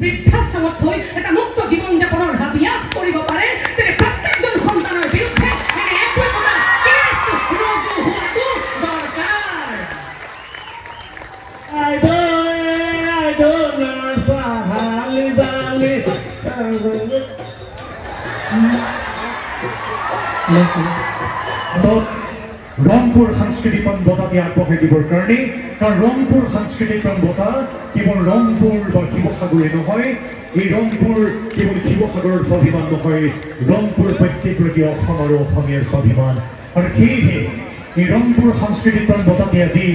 বৃদ্ধাশ্ৰমত থৈ এটা মুক্ত জীৱন যাপনৰ হাবিয়াস কৰিব পাৰে তেনে প্ৰত্যেকজন সন্তানৰ বিৰুদ্ধে ৰংপুৰ সাংস্কৃতিক বঁটাটি আগবঢ়াই দিবৰ কাৰণে কাৰণ ৰংপুৰ সাংস্কৃতিক বঁটা কেৱল ৰংপুৰ বা শিৱসাগৰে নহয় এই ৰংপুৰ কেৱল শিৱসাগৰৰ স্বাভিমান নহয় ৰংপুৰ প্ৰত্যেকগৰাকী অসম আৰু অসমীয়াৰ স্বাভিমান আৰু সেয়েহে এই ৰংপুৰ সাংস্কৃতিক বঁটাটি আজি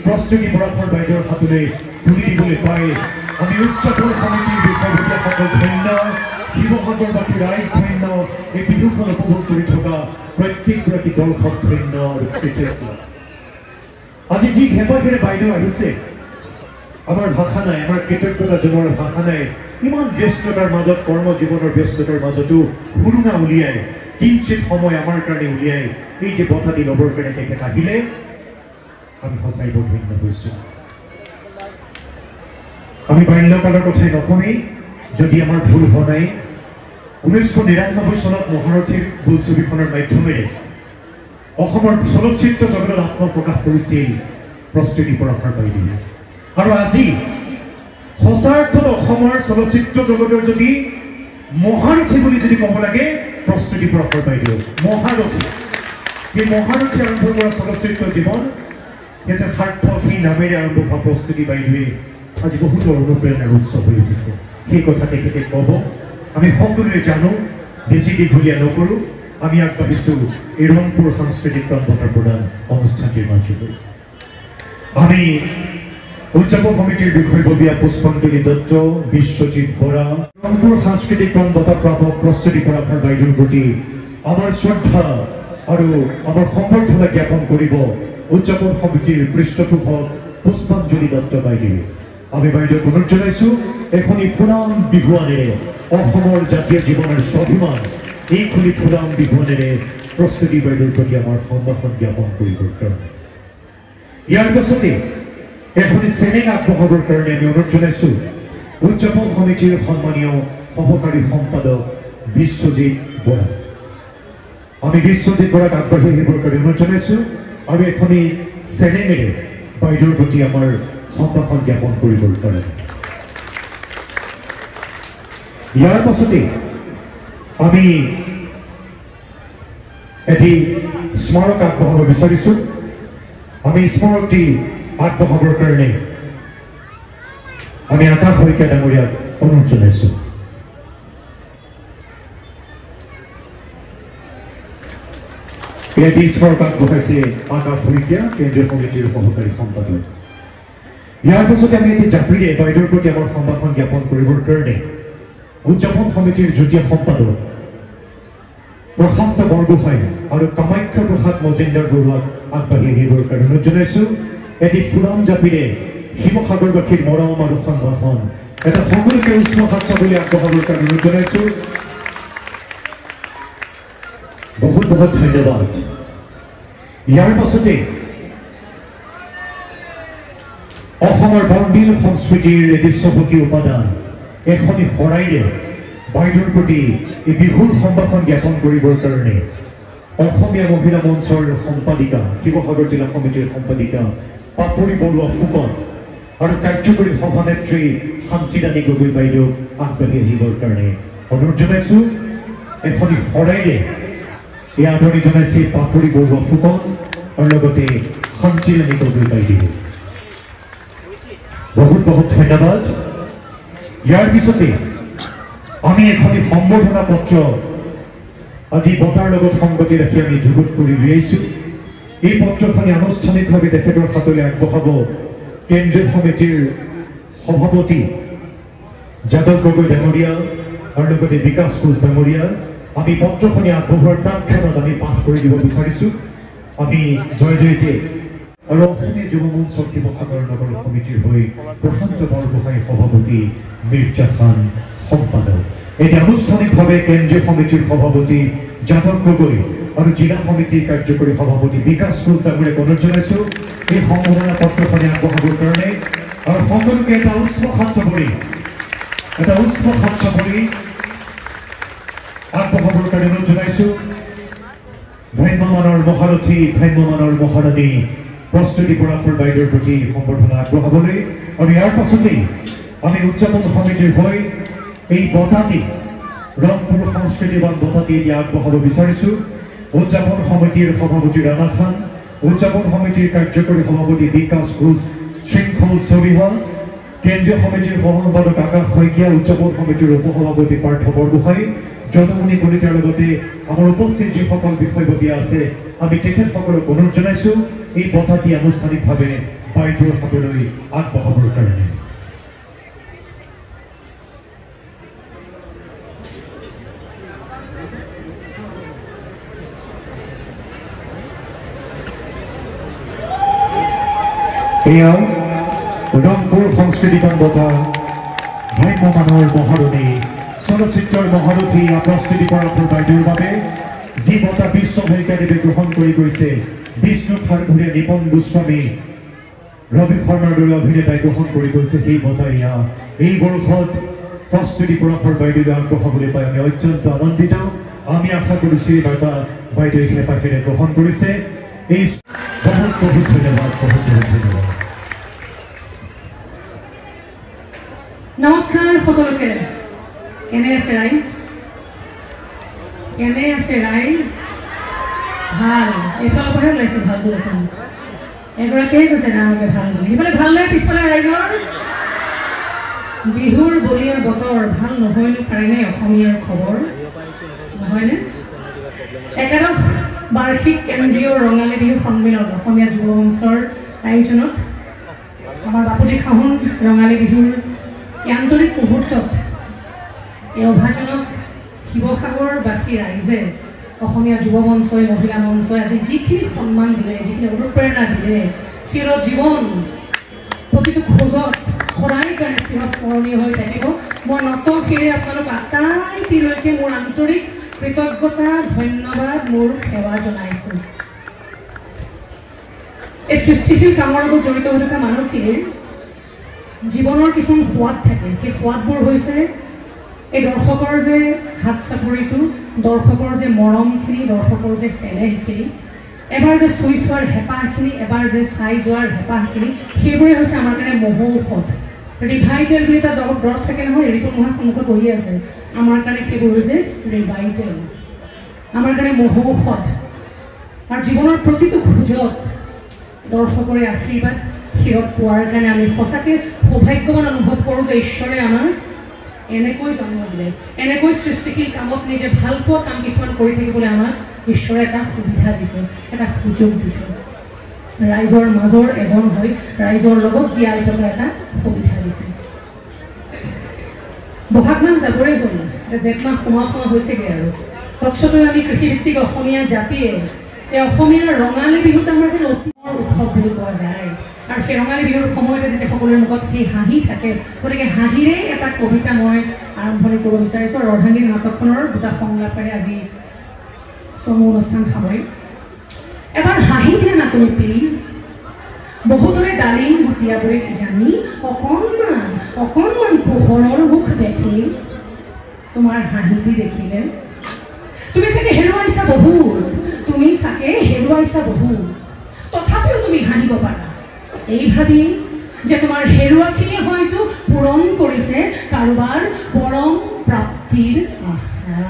প্ৰস্তুতি পৰাশৰ বাইদেউৰ হাতলৈ তুলি দিবলৈ পাই আমি উদযাপন সমিতিৰ বিষয়ববীয়াসকল ধন্য শিৱসাগৰবাসী ৰাইজ ধন্য এই বিহুখন উপভোগ কৰি থকা প্ৰত্যেকগৰাকী দৰ্শক ধন্য আৰু কৃতজ্ঞ আজি যি হেঁপাহেৰে বাইদেউ আহিছে আমাৰ ভাষা নাই আমাৰ কৃতজ্ঞতা জনোৱাৰ ভাষা নাই ইমান ব্যস্ততাৰ মাজত কৰ্মজীৱনৰ ব্যস্ততাৰ মাজতো সুৰুঙা উলিয়াই কিঞ্চিত সময় আমাৰ কাৰণে উলিয়াই এই যে বঁটাটি ল'বৰ কাৰণে তেখেত আহিলে আমি সঁচাই বৰ ধন্য হৈছোঁ আমি বাল্যকালৰ কথাই নকওঁৱেই যদি আমাৰ ভুল হোৱা নাই 1999 চনত মহাৰথীৰ বোলছবিখনৰ মাধ্যমেৰে অসমৰ চলচ্চিত্ৰ জগতত আত্মপ্ৰকাশ কৰিছিল প্ৰস্তুতি পৰাশৰ বাইদেৱে আৰু আজি সঁচাৰ্থত অসমৰ চলচ্চিত্ৰ জগতৰ যদি মহাৰথী বুলি যদি ক'ব লাগে প্ৰস্তুতি পৰাশৰ বাইদেউ মহাৰথী এই মহাৰথী আৰম্ভ কৰা চলচ্চিত্ৰ জীৱন এটা সাৰ্থক সেই নামেৰে আৰম্ভ হোৱা প্ৰস্তুতি বাইদেৱে আজি বহুতো অনুপ্ৰেৰণাৰ উৎস হৈ উঠিছে সেই কথা তেখেতে ক'ব আমি সকলোৱে জানো বেছি দীঘলীয়া নকৰোঁ আমি আগবাঢ়িছোঁ এই ৰংপুৰ সাংস্কৃতিক বঁটা প্ৰদান অনুষ্ঠানটিৰ মাজলৈ আমি উদযাপন সমিতিৰ বিষয়ববীয়া পুষ্পাঞ্জলি দত্ত বিশ্বজিৎ বৰা ৰংপুৰ সাংস্কৃতিক বঁটা প্ৰাপক প্ৰস্তুতি পৰাশৰ বাইদেউৰ প্ৰতি আমাৰ শ্ৰদ্ধা আৰু আমাৰ সম্বৰ্ধনা জ্ঞাপন কৰিব উদযাপন সমিতিৰ পৃষ্ঠপোষক পুষ্পাঞ্জলি দত্ত বাইদেৱে আমি বাইদেউক অনুৰোধ জনাইছোঁ এখনি ফুলাম বিহুৱানেৰে অসমৰ জাতীয় জীৱনৰ স্বাভিমান এইখনি ফুলাম বিহুৱানেৰে প্ৰস্তুতি বাইদেউৰ প্ৰতি আমাৰ সম্ভাষণ জ্ঞাপন কৰিবৰ কাৰণে ইয়াৰ পাছতে এখনি চেনেং আগবঢ়াবৰ কাৰণে আমি অনুৰোধ জনাইছোঁ উদযাপন সমিতিৰ সন্মানীয় সহকাৰী সম্পাদক বিশ্বজিৎ বৰা আমি বিশ্বজিৎ বৰাক আগবাঢ়ি আহিবৰ কাৰণে অনুৰোধ জনাইছোঁ আৰু এখনি চেনেঙেৰে বাইদেউৰ প্ৰতি আমাৰ সম্ভাষণ জ্ঞাপন কৰিবৰ কাৰণে ইয়াৰ পাছতে আমি এটি স্মাৰক আগবঢ়াব বিচাৰিছোঁ আমি স্মাৰকটি আগবঢ়াবৰ কাৰণে আমি আকাশ শইকীয়া ডাঙৰীয়াক অনুৰোধ জনাইছোঁ এটি স্মাৰক আগবঢ়াইছে আকাশ শইকীয়া কেন্দ্ৰীয় সমিতিৰ সহকাৰী সম্পাদক ইয়াৰ পাছতে আমি এটি জাপিৰে বাইদেউৰ প্ৰতি আমাৰ সম্ভাষণ জ্ঞাপন কৰিবৰ কাৰণে উদযাপন সমিতিৰ যুটীয়া সম্পাদক প্ৰশান্ত বৰগোহাঁই আৰু কামাখ্যা প্ৰসাদ মজুমদাৰ বৰুৱাক আগবাঢ়ি আহিবৰ কাৰণে অনুৰোধ জনাইছোঁ এটি ফুলাম জাপিৰে শিৱসাগৰবাসীৰ মৰম আৰু সম্ভাষণ এটা সকলোকে উষ্ম হাত চাবলৈ আগবঢ়াবৰ কাৰণে অনুৰোধ জনাইছোঁ বহুত বহুত ধন্যবাদ ইয়াৰ পাছতে অসমৰ বৰ্ণিল সংস্কৃতিৰ এটি চহকী উপাদান এখনি শৰাইৰে বাইদেউৰ প্ৰতি এই বিহুৰ সম্ভাষণ জ্ঞাপন কৰিবৰ কাৰণে অসমীয়া মহিলা মঞ্চৰ সম্পাদিকা শিৱসাগৰ জিলা সমিতিৰ সম্পাদিকা পাপৰি বৰুৱা ফুকন আৰু কাৰ্যকৰী সভানেত্ৰী শান্তিৰাণী গগৈ বাইদেউক আগবাঢ়ি আহিবৰ কাৰণে অনুৰোধ জনাইছোঁ এখনি শৰাইৰে এই আদৰণি জনাইছে পাপৰি বৰুৱা ফুকন আৰু লগতে শান্তিৰাণী গগৈ বাইদেউ বহুত বহুত ধন্যবাদ ইয়াৰ পিছতে আমি এখনি সম্বৰ্ধনা পত্ৰ আজি বঁটাৰ লগত সংগতি ৰাখি আমি যুগুত কৰি উলিয়াইছোঁ এই পত্ৰখনি আনুষ্ঠানিকভাৱে তেখেতৰ হাতলৈ আগবঢ়াব কেন্দ্ৰীয় সমিতিৰ সভাপতি যাদৱ গগৈ ডাঙৰীয়া আৰু লগতে বিকাশ কোচ ডাঙৰীয়া আমি পত্ৰখনি আগবঢ়োৱাৰ প্ৰাক্ষণত আমি পাঠ কৰি দিব বিচাৰিছোঁ আমি জয় জয়তে আৰু অসমীয়া যুৱ মঞ্চ শিৱসাগৰ নগৰ সমিতিৰ হৈ প্ৰশান্ত বৰগোহাঁই সভাপতি মিৰ্জা খান সম্পাদক এটি আনুষ্ঠানিকভাৱে কেন্দ্ৰীয় সমিতিৰ সভাপতি যাদৱ গগৈ আৰু জিলা সমিতিৰ কাৰ্যকৰী সভাপতি বিকাশ কোচ ডাঙৰীয়াক অনুৰোধ জনাইছোঁ এই সম্বোধনা পত্ৰখনি আগবঢ়াবৰ কাৰণে আৰু সকলোকে এটা উষ্ম হাত চাপৰি এটা উষ্ণ শব্দ কৰি আগবঢ়াবৰ কাৰণে অনুৰোধ জনাইছোঁ। ভ্ৰাম্যমাণৰ মহাৰথী ভ্ৰাম্যমাণৰ মহাৰাণী প্ৰস্তুতি পৰাশৰ বাইদেউৰ প্ৰতি সম্বৰ্ধনা আগবঢ়াবলৈ আৰু ইয়াৰ পাছতেই আমি উদযাপন সমিতিৰ হৈ এই বঁটাটি ৰংপুৰ সংস্কৃতিবান বঁটাটি এতিয়া আগবঢ়াব বিচাৰিছোঁ। উদযাপন সমিতিৰ সভাপতি ৰাণা খান, উদযাপন সমিতিৰ কাৰ্যকৰী সভাপতি বিকাশ ঘোষ, শৃংখল চলিহা, কেন্দ্ৰীয় সমিতিৰ সহসম্পাদক আকাশ শইকীয়া, উদযাপন সমিতিৰ উপসভাপতি পাৰ্থ বৰগোহাঁই, যদুমণি কলিতাৰ লগতে আমাৰ উপস্থিত যিসকল বিষয়ববীয়া আছে আমি তেখেতসকলক অনুৰোধ জনাইছোঁ এই বঁটাটি আনুষ্ঠানিকভাৱে বাইদেউৰ হাতলৈ আগবঢ়াবৰ কাৰণে। এয়া ৰংপুৰ সংস্কৃতিবান বঁটা ভ্ৰাম্যমাণৰ মহাৰণী চলচ্চিত্ৰৰ মহাৰথী প্ৰস্তুতি পৰাশৰ বাইদেউৰ বাবে যি বঁটা বিশ্ব ভৈকাদেৱে গ্ৰহণ কৰি গৈছে। বিষ্ণু খাৰঘূৰীয়া, নিপন গোস্বামী, ৰবি শৰ্মাৰ দৰে অভিনেতাই গ্ৰহণ কৰি গৈছে সেই বঁটা এয়া এই বৰ্ষত প্ৰস্তুতি পৰাশৰ বাইদেৱে আগবঢ়াবলৈ পাই আমি অত্যন্ত আনন্দিত। আমি আশা কৰিছোঁ এই বঁটা বাইদেৱে হেঁপাহেৰে গ্ৰহণ কৰিছে। এই বহুত বহুত ধন্যবাদ, বহুত বহুত ধন্যবাদ। নমস্কাৰ সকলোকে। কেনে আছে ৰাইজ? কেনে আছে ৰাইজ? ভাল। এইফালৰ পৰাহে ওলাইছে ভাল বুলি এখন এগৰাকীয়ে কৈছে ডাঙৰকে ভাল বুলি। সেইফালে ভাল লাগে, পিছফালে ৰাইজৰ বিহুৰ বলিয়ৰ বতৰ ভাল নহয়নো কাৰণে অসমীয়াৰ খবৰ নহয়নে? একাদশ বাৰ্ষিক কেন্দ্ৰীয় ৰঙালী বিহু সন্মিলন অসমীয়া যুৱ মঞ্চৰ আয়োজনত আমাৰ বাপুতি সাহোন ৰঙালী বিহুৰ এই আন্তৰিক মুহূৰ্তত এই অভাজনক শিৱসাগৰবাসী ৰাইজে অসমীয়া যুৱ মঞ্চই, মহিলা মঞ্চই আজি যিখিনি সন্মান দিলে, যিখিনি অনুপ্ৰেৰণা দিলে, চিৰজীৱন প্ৰতিটো খোজত সদায় কাৰণে চিৰস্মৰণীয় হৈ থাকিব। মই নত শিৰে আপোনালোক আটাইটিলৈকে মোৰ আন্তৰিক কৃতজ্ঞতা, ধন্যবাদ, মোৰ সেৱা জনাইছোঁ। এই সৃষ্টিশীল কামৰ লগত জড়িত হৈ থকা মানুহখিনিৰ জীৱনৰ কিছুমান সোৱাদ থাকে। সেই সোৱাদবোৰ হৈছে এই দৰ্শকৰ যে হাত চাপৰিটো, দৰ্শকৰ যে মৰমখিনি, দৰ্শকৰ যে চেনেহখিনি, এবাৰ যে চুই চোৱাৰ হেঁপাহখিনি, এবাৰ যে চাই যোৱাৰ হেঁপাহখিনি, সেইবোৰে হৈছে আমাৰ কাৰণে মহৌষধ। ৰিভাইটেল বুলি এটা দৰৱ থাকে নহয়, ৰিপুৰ মহাৰ সন্মুখত বহি আছে। আমাৰ কাৰণে সেইবোৰ হৈছে ৰিভাইটেল, আমাৰ কাৰণে মহৌষধ। আৰু জীৱনৰ প্ৰতিটো খোজত দৰ্শকৰে আশীৰ্বাদ শিৰত পোৱাৰ কাৰণে আমি সঁচাকৈ সৌভাগ্যৱান অনুভৱ কৰোঁ যে ঈশ্বৰে আমাৰ এনেকৈ জন্ম দিলে, এনেকৈ সৃষ্টিশীল কামত নিজে ভাল পোৱা কাম কিছুমান কৰি থাকিবলৈ আমাক ঈশ্বৰে এটা সুবিধা দিছে, এটা সুযোগ দিছে। ৰাইজৰ মাজৰ এজন হৈ ৰাইজৰ লগত জীয়াই থকা এটা সুবিধা দিছে। বহাগ মাহ যাবৰে হ'ল, জেঠ মাহ সোমাও হৈছেগৈ আৰু তৎসত্ত্বেও আমি কৃষিভিত্তিক অসমীয়া জাতিয়ে এই অসমীয়াৰ ৰঙালী বিহুত আমাৰ অতীতৰ উৎসৱ বুলি কোৱা যায়। আৰু সেই ৰঙালী বিহুৰ সময়তে যেতিয়া সকলোৰে মুখত সেই হাঁহি থাকে, গতিকে হাঁহিৰে এটা কবিতা মই আৰম্ভণি কৰিব বিচাৰিছোঁ। আৰু অৰ্ধাংগিনী নাটকখনৰ দুটা সংলাপেৰে আজি চমু অনুষ্ঠান সামৰিম। এবাৰ হাঁহি দিয়া না তুমি প্লিজ, বহুতৰে ডালিম গুটিয়াবোৰে জানি অকণমান অকণমান পোহৰৰ মুখ দেখি তোমাৰ হাঁহিটি দেখিলে তুমি চাগে হেৰুৱাইছা বহুত, তুমি চাগে হেৰুৱাইছা বহুত, তথাপিও তুমি হাঁহিব পাৰা এই ভাবি যে তোমাৰ হেৰুৱাখিনি হয়তো পূৰণ কৰিছে কাৰোবাৰ পৰম প্ৰাপ্তিৰ আশা।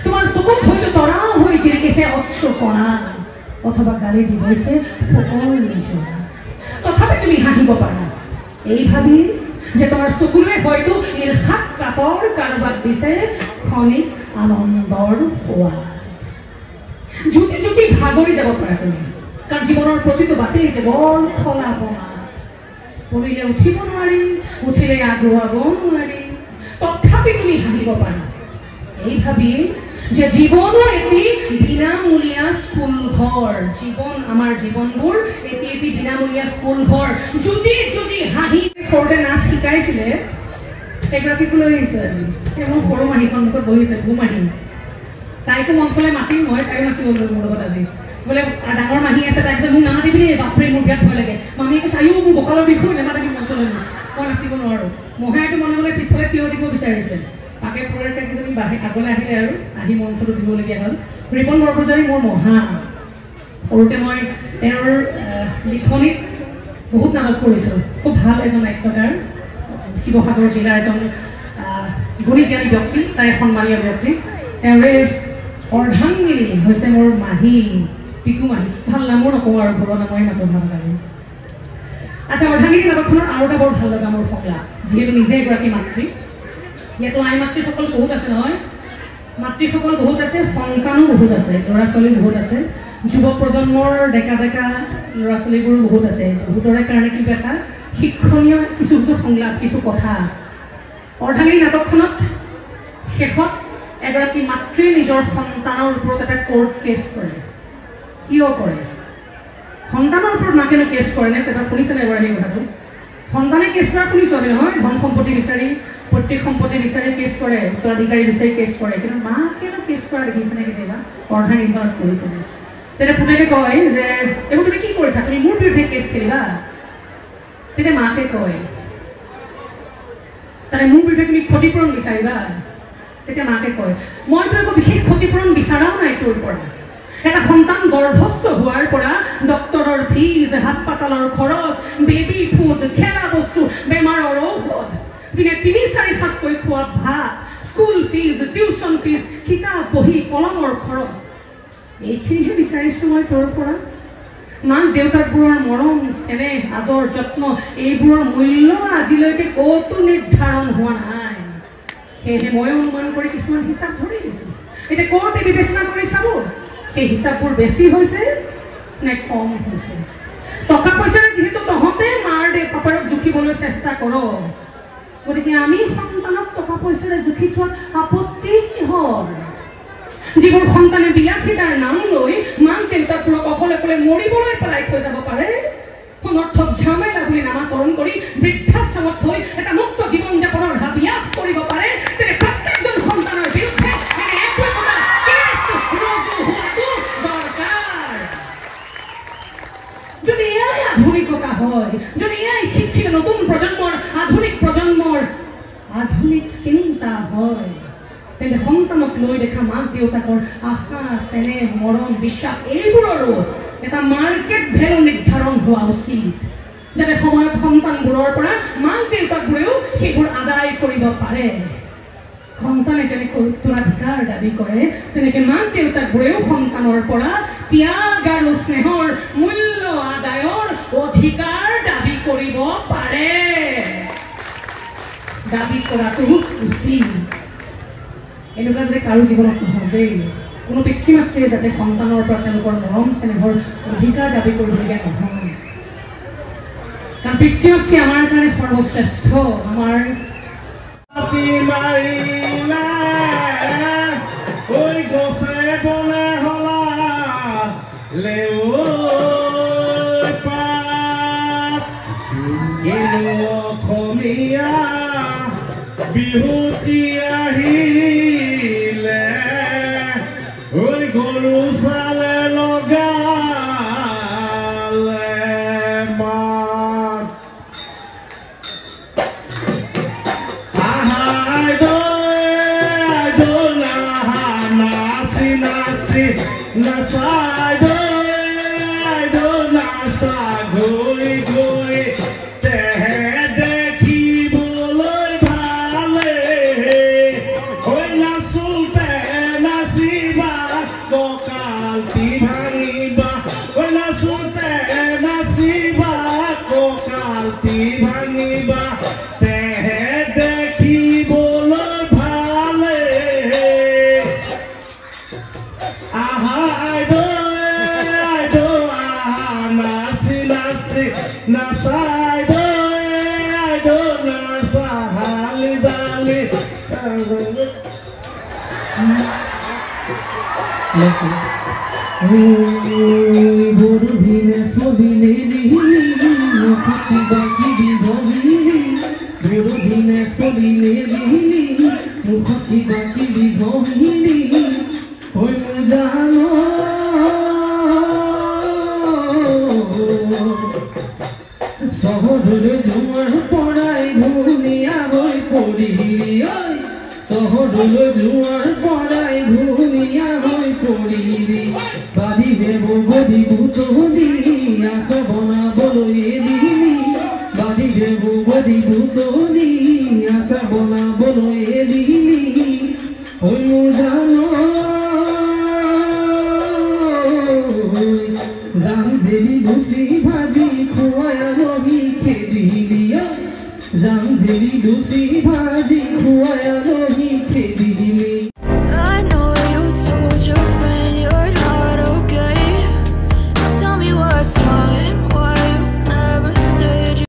তোমাৰ চকুত হয়তো তৰা হৈ জিলিকিছে অশ্ৰুকণা, অথবা গালি দি গৈছে সকলো নিজৰা, তথাপি তুমি হাঁহিব পাৰা এই ভাবি যে তোমাৰ চকুৰে হয়তো ঈৰ্ষাত কাতৰ কাৰোবাক দিছে ক্ষণিক আনন্দৰ সোৱাদ। জুতি জুতি ভাগৰি যাব পাৰা তুমি, কাৰণ জীৱনৰ প্ৰতিটো বাটেই যে বৰ খলা বনা, পৰিলে উঠিব নোৱাৰি, উঠিলে আগুৱাব নোৱাৰি, তথাপি তুমি হাঁহিব পাৰা এই ভাবি যে জীৱনো এটি বিনামূলীয়া স্কুল ঘৰ। জীৱন, আমাৰ জীৱনবোৰ এটি এটি বিনামূলীয়া স্কুল ঘৰ। যুঁজি যুঁজি হাঁহি সৰুতে নাচ শিকাইছিলে এগৰাকীকো লৈ আহিছোঁ আজি। মোৰ সৰু মাহী সন্মুখত বহিছে, ঘুমাহী, তাইকো মঞ্চলৈ মাতিম মই, তাইও নাচিব মোৰ লগত আজি। বোলে ডাঙৰ মাহী আছে, তাইক যে মোক নামাতিবি দেই, বাপৰে মোৰ বিৰাট ভয় লাগে। মামীয়ে কৈছে আয়ো মোৰ বকালৰ বিষয় নেমাতিবি মঞ্চলৈ। মই নাচিব নোৱাৰোঁ। মহাইটো মনে মনে পিছফালে থিয় দিব বিচাৰিছিলে, তাকে পৰিয়ালকেইজনী আগলৈ আহিলে আৰু আহি মঞ্চটো দিবলগীয়া হ'ল। ৰিপন বৰপূজাৰী মোৰ মহা। সৰুতে মই তেওঁৰ লিখনিত বহুত নাটক কৰিছোঁ। খুব ভাল এজন নাট্যকাৰ, শিৱসাগৰ জিলাৰ এজন গুণীজ্ঞানী ব্যক্তি, তাই সন্মানীয় ব্যক্তি। তেওঁৰে অৰ্ধাংগিনী হৈছে মোৰ মাহী, পিকু মাহী। ভাল নামো নকওঁ আৰু ঘৰৰ নামৰে নাটক ভাল লাগে। আচ্ছা, অৰ্ধাংগিনী নাটকখনৰ আৰু এটা বৰ ভাল লগা মোৰ সংলাপ, যিহেতু নিজে এগৰাকী মাতৃ। ইয়াতো আই মাতৃসকল বহুত আছে নহয়, মাতৃসকল বহুত আছে, সন্তানো বহুত আছে, ল'ৰা ছোৱালী বহুত আছে, যুৱ প্ৰজন্মৰ ডেকা ডেকা ল'ৰা ছোৱালীবোৰো বহুত আছে। বহুতৰে কাৰণে কিন্তু এটা শিক্ষণীয় কিছু সংলাপ, কিছু কথা। অৰ্ধাংগিনী নাটকখনত শেষত এগৰাকী মাতৃয়ে নিজৰ সন্তানৰ ওপৰত এটা কোৰ্ট কেছ কৰে। কিয় কৰে? সন্তানৰ ওপৰত মাকেনো কেছ কৰে নে? এটা শুনিছেনে এবাৰ সেই কথাটো? সন্তানে কেছ কৰা শুনিছোঁ আমি নহয়, ধন সম্পত্তি বিচাৰি, প্ৰত্যেক সম্পত্তি বিচাৰি কেছ কৰে, উত্তৰাধিকাৰী বিচাৰি কেছ কৰে, কিন্তু মাকেনো কেছ কৰা দেখিছেনে কেতিয়াবা? অৰ্ধাংগিনীখনত কৰিছেনে? তেতিয়া পুতেকে কয় যে এইবোৰ তুমি কি কৰিছা, তুমি মোৰ বিৰুদ্ধে কেছ খেলিবা? তেতিয়া মাকে কয় তাতে মোৰ বিৰুদ্ধে তুমি ক্ষতিপূৰণ বিচাৰিবা? তেতিয়া মাকে কয় মইতো একো বিশেষ ক্ষতিপূৰণ বিচাৰাও নাই তোৰ পৰা। এটা সন্তান গৰ্ভস্থ হোৱাৰ পৰা ডক্টৰৰ ফিজ, হাস্পাতালৰ খৰচ, বেবী ফুড, খেলা বস্তু, বেমাৰৰ ঔষধ, দিনে ৩-৪ সাঁজকৈ খোৱা ভাত, স্কুল ফিজ, টিউচন ফিজ, কিতাপ বহি, কলমৰ খৰচ, এইখিনিহে বিচাৰিছোঁ মই তোৰ পৰা। মাক দেউতাকবোৰৰ মৰম, চেনেহ, আদৰ, যত্ন, এইবোৰৰ মূল্য আজিলৈকে ক'তো নিৰ্ধাৰণ হোৱা নাই। সেয়েহে মই অনুমান কৰি কিছুমান হিচাপ ধৰি দিছোঁ। এতিয়া কোৰ্টে বিবেচনা কৰি চাব সেই হিচাপবোৰ বেছি হৈছে নে কম হৈছে। টকা পইচাৰে যিহেতু তহঁতে মাৰ পাপাৰক জুখিবলৈ চেষ্টা কৰ, গতিকে আমি সন্তানক টকা পইচাৰে জুখি চোৱাত আপত্তি কিহৰ? যিবোৰ সন্তানে বিলাসিতাৰ নাম লৈ মাক দেউতাকবোৰক অকলে অকলে মৰিবলৈ পেলাই থৈ যাব পাৰে, অনৰ্থক ঝামেলা বুলি নামাকৰণ কৰি বৃদ্ধাশ্ৰমত থৈ এটা মুক্ত জীৱন যাপনৰ হাবিয়াস কৰিব পাৰে, তেনে প্ৰত্যেকজন সন্তানৰ বিৰুদ্ধে দৰকাৰ। যদি এয়াই আধুনিকতা হয়, যদি এয়াই শিক্ষিত নতুন প্ৰজন্মৰ আধুনিক চিন্তা হয়, তেন্তে সন্তানক লৈ দেখা মাক দেউতাকৰ আশা, চেনেহ, মৰম, বিশ্বাস এইবোৰৰো এটা মাৰ্কেট ভেলু নিৰ্ধাৰণ হোৱা উচিত, যাতে সময়ত সন্তানবোৰৰ পৰা মাক দেউতাকবোৰেও সেইবোৰ আদায় কৰিব পাৰে। সন্তানে যেনেকৈ উত্তৰাধিকাৰ দাবী কৰে, তেনেকে মাক দেউতাকবোৰেও সন্তানৰ পৰা ত্যাগ আৰু স্নেহৰ মূল্য আদায়ৰ অধিকাৰ দাবী কৰিব পাৰে। দাবী কৰাটো উচিত। এনেকুৱা যাতে কাৰো জীৱনত নহয় দেই। কোনো পিতৃ মাতৃয়ে যাতে সন্তানৰ পৰা তেওঁলোকৰ মৰম চেনেহৰ অধিকাৰ দাবী কৰিবলগীয়া নহয়। কাৰণ পিতৃ মাতৃ আমাৰ কাৰণে সৰ্বশ্ৰেষ্ঠ। আমাৰ বিহুতি আহিলে ঐ গৰু চালে লগালে মাত আহাই দৈ নাচি নাচি নাচাই দৈ নাচা গৈ গৈ বরুভিনে সবিলে মুখতি বাকি বিধবিলি, বরুভিনে সবিলে মুখতি বাকি বিধবিলি, ওই জানো শহরে জোয়ার পড়াই চহৰলৈ যোৱাৰ পৰাই ধুনীয়া হৈ পৰিলি বাঢ়িবে বগৰী বুটলি আছ বনাবলৈ এৰিলি বাঢ়িবে বগৰী বুটলি আছ বনাবলৈ এৰিলি হৈ মোৰ জান জেলি লুচি ভাজি খুৱাই আলহী খেদিলি জান জেলি লুচি ভাজি খুৱাই আলহী